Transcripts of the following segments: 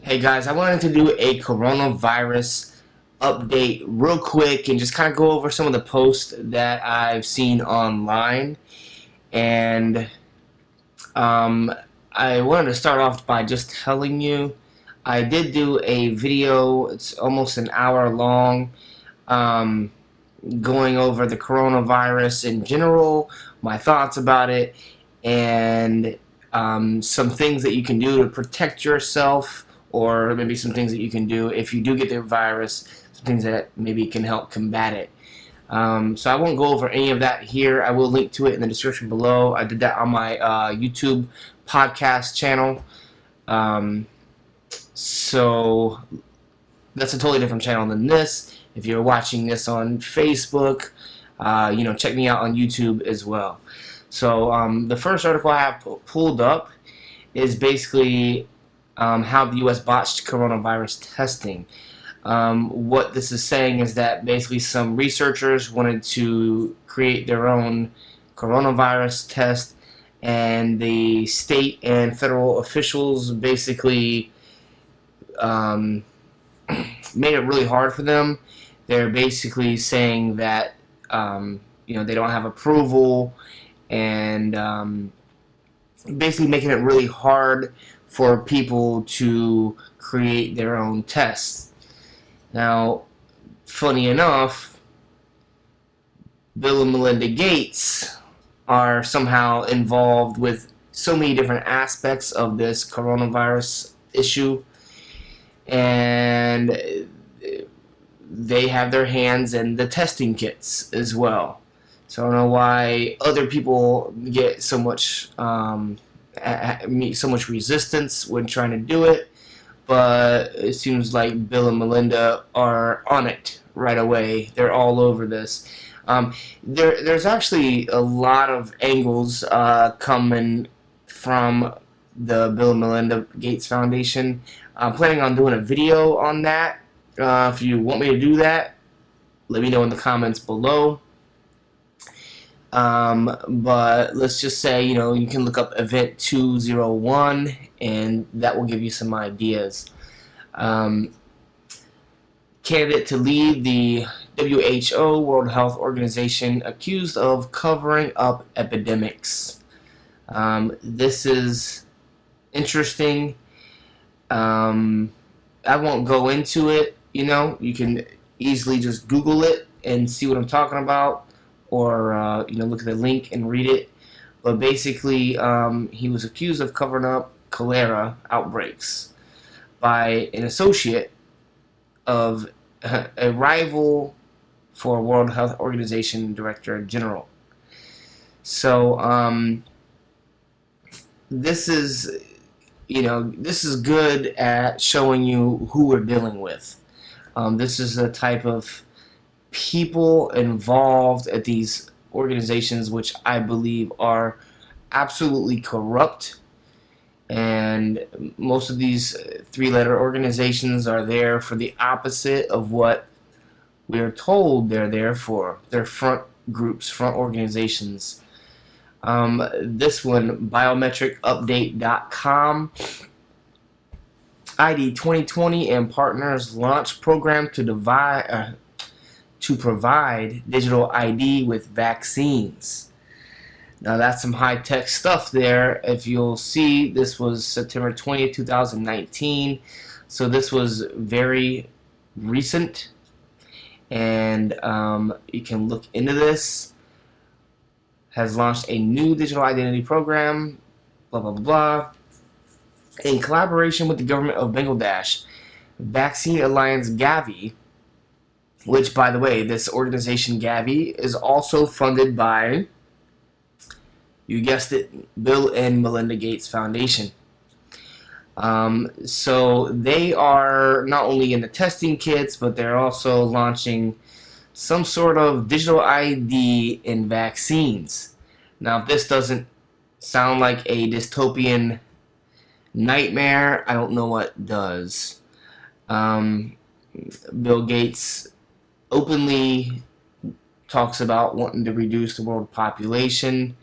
Hey guys, I wanted to do a coronavirus update real quick and just kind of go over some of the posts that I've seen online. And um, I wanted to start off by just telling you I did do a video, it's almost an hour long, um, going over the coronavirus in general, my thoughts about it, and some things that you can do to protect yourself, or maybe some things that you can do if you do get the virus, some things that maybe can help combat it. So I won't go over any of that here. I will link to it in the description below. I did that on my YouTube podcast channel. Um, so that's a totally different channel than this. If you're watching this on Facebook, check me out on YouTube as well. So the first article I have pulled up is basically how the U.S. botched coronavirus testing. What this is saying is that basically some researchers wanted to create their own coronavirus test, and the state and federal officials basically made it really hard for them. They're basically saying that they don't have approval, and basically making it really hard for people to create their own tests. Now, funny enough, Bill and Melinda Gates are somehow involved with so many different aspects of this coronavirus issue, and they have their hands in the testing kits as well. So I don't know why other people get so much meet so much resistance when trying to do it, but it seems like Bill and Melinda are on it right away. They're all over this. There's actually a lot of angles coming from the Bill and Melinda Gates Foundation. I'm planning on doing a video on that. If you want me to do that, let me know in the comments below. But let's just say, you can look up Event 201, and that will give you some ideas. Candidate to lead the WHO, World Health Organization, accused of covering up epidemics. This is interesting. I won't go into it. You can easily just Google it and see what I'm talking about, or look at the link and read it. But basically, he was accused of covering up cholera outbreaks by an associate of a rival for World Health Organization Director General. So this is good at showing you who we're dealing with. This is the type of people involved at these organizations which I believe are absolutely corrupt, and most of these three-letter organizations are there for the opposite of what we're told they're there for. They're front groups, front organizations. This one, biometricupdate.com. ID 2020 and partners launch program to provide digital ID with vaccines. Now that's some high-tech stuff there. If you'll see, this was September 20th, 2019. So this was very recent, and you can look into this. Has launched a new digital identity program, blah, blah, blah, blah, in collaboration with the government of Bangladesh. Vaccine Alliance Gavi, which, by the way, this organization Gavi is also funded by, you guessed it, Bill and Melinda Gates Foundation. So they are not only in the testing kits, but they're also launching some sort of digital ID in vaccines. Now, if this doesn't sound like a dystopian nightmare, I don't know what does. Bill Gates openly talks about wanting to reduce the world population.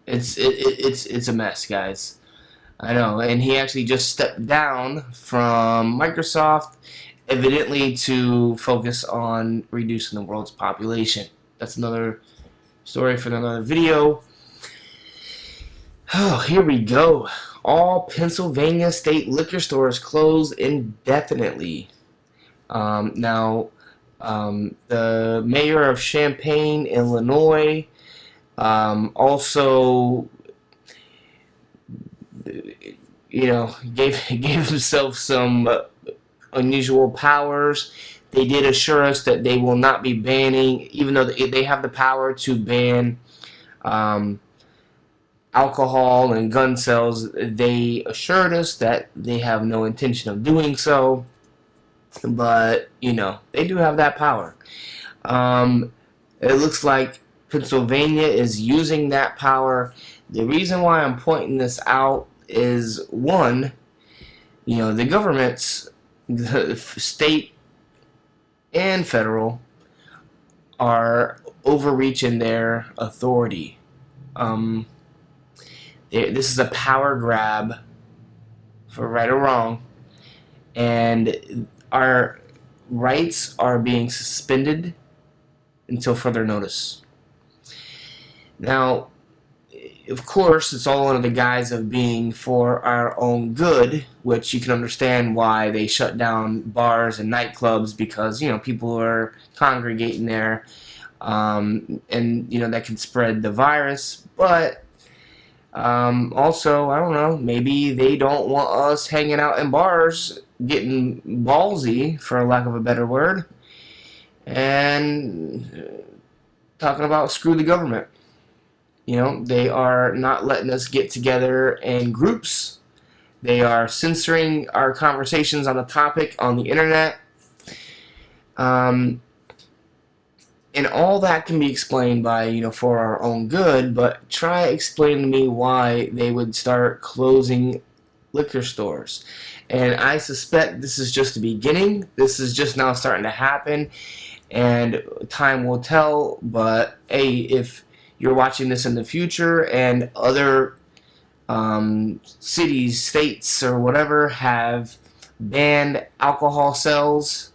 It's a mess, guys. I know, and he actually just stepped down from Microsoft, evidently to focus on reducing the world's population. That's another story for another video. Oh, here we go. All Pennsylvania state liquor stores close indefinitely. Now, the mayor of Champaign, Illinois, also, gave himself some unusual powers. They did assure us that they will not be banning, even though they have the power to ban alcohol and gun sales. They assured us that they have no intention of doing so, but they do have that power. It looks like Pennsylvania is using that power. The reason why I'm pointing this out is, one, the governments, the state and federal, are overreaching their authority. This is a power grab, for right or wrong, and our rights are being suspended until further notice. Now, of course, it's all under the guise of being for our own good, which you can understand why they shut down bars and nightclubs, because people are congregating there, and that can spread the virus. But also, I don't know, maybe they don't want us hanging out in bars, getting ballsy, for lack of a better word, and talking about screw the government. They are not letting us get together in groups. They are censoring our conversations on the topic on the internet. And all that can be explained by, for our own good, but try explaining to me why they would start closing liquor stores. And I suspect this is just the beginning. This is just now starting to happen, and time will tell. But hey, if you're watching this in the future and other cities, states, or whatever have banned alcohol sales,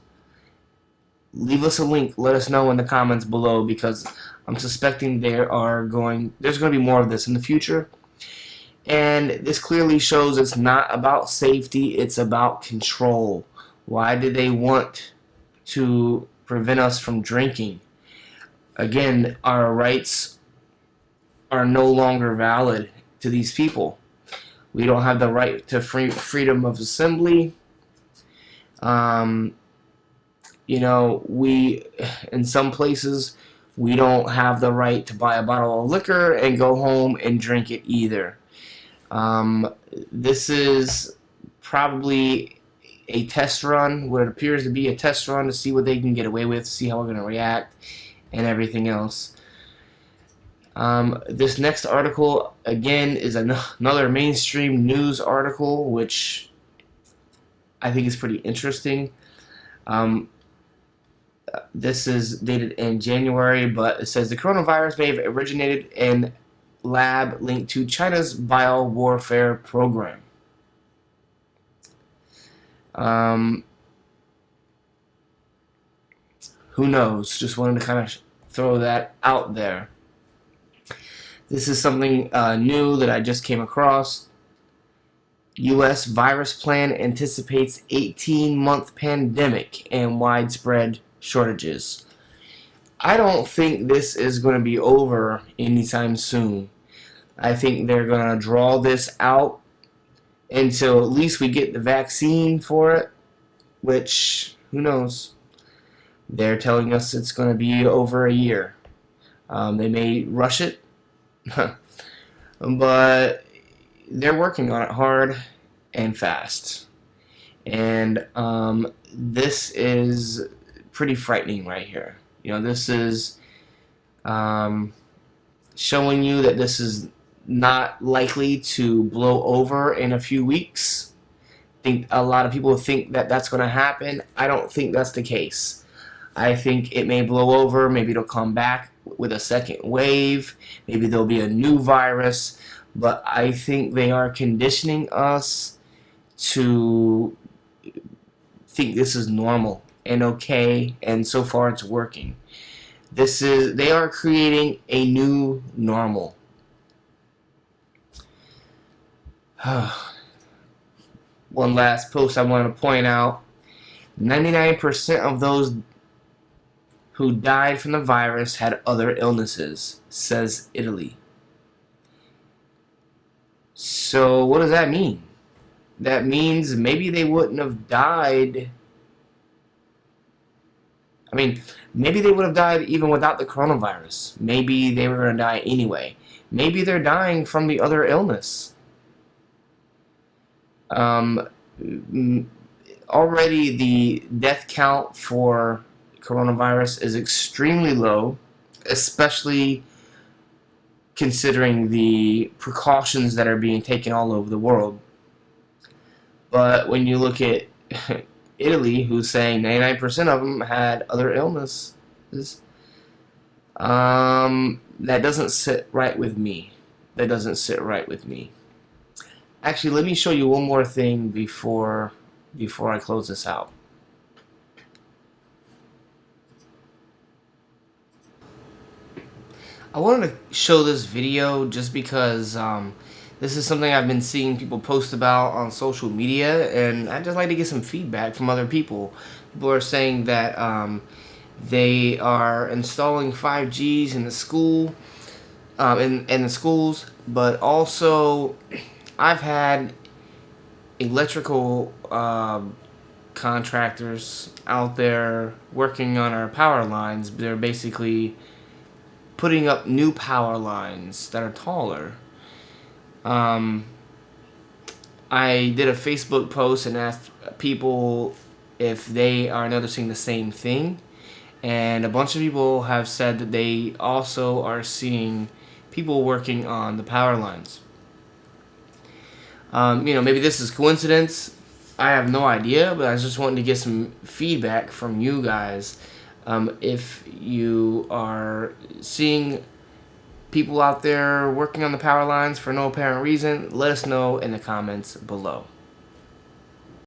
leave us a link. Let us know in the comments below, because I'm suspecting there's going to be more of this in the future. And this clearly shows it's not about safety, it's about control. Why do they want to prevent us from drinking? Again, our rights are no longer valid to these people. We don't have the right to freedom of assembly. We, in some places, we don't have the right to buy a bottle of liquor and go home and drink it either. This is probably a test run, what appears to be a test run, to see what they can get away with, see how we're going to react, and everything else. This next article, again, is another mainstream news article, which I think is pretty interesting. This is dated in January, but it says the coronavirus may have originated in lab linked to China's biowarfare program. Who knows? Just wanted to kind of throw that out there. This is something new that I just came across. U.S. virus plan anticipates 18-month pandemic and widespread shortages. I don't think this is going to be over anytime soon. I think they're going to draw this out until at least we get the vaccine for it, which, who knows? They're telling us it's going to be over a year. They may rush it, but they're working on it hard and fast. And this is pretty frightening right here. This is showing you that this is not likely to blow over in a few weeks. I think a lot of people think that that's going to happen. I don't think that's the case. I think it may blow over. Maybe it'll come back with a second wave. Maybe there'll be a new virus. but I think they are conditioning us to think this is normal and okay, and so far it's working. They are creating a new normal. One last post I want to point out: 99% of those who died from the virus had other illnesses, says Italy. So what does that mean? That means maybe they wouldn't have died. I mean, maybe they would have died even without the coronavirus. Maybe they were going to die anyway. Maybe they're dying from the other illness. Um, Already the death count for coronavirus is extremely low, especially considering the precautions that are being taken all over the world. But when you look at Italy, who's saying 99% of them had other illnesses, that doesn't sit right with me. That doesn't sit right with me. Actually, let me show you one more thing before I close this out. I wanted to show this video just because this is something I've been seeing people post about on social media, and I'd just like to get some feedback from other people. People are saying that they are installing 5Gs in the school, in the schools, but also I've had electrical contractors out there working on our power lines. They're basically putting up new power lines that are taller. I did a Facebook post and asked people if they are noticing the same thing, and a bunch of people have said that they also are seeing people working on the power lines. Maybe this is coincidence. I have no idea, but I was just wanting to get some feedback from you guys. If you are seeing people out there working on the power lines for no apparent reason, let us know in the comments below.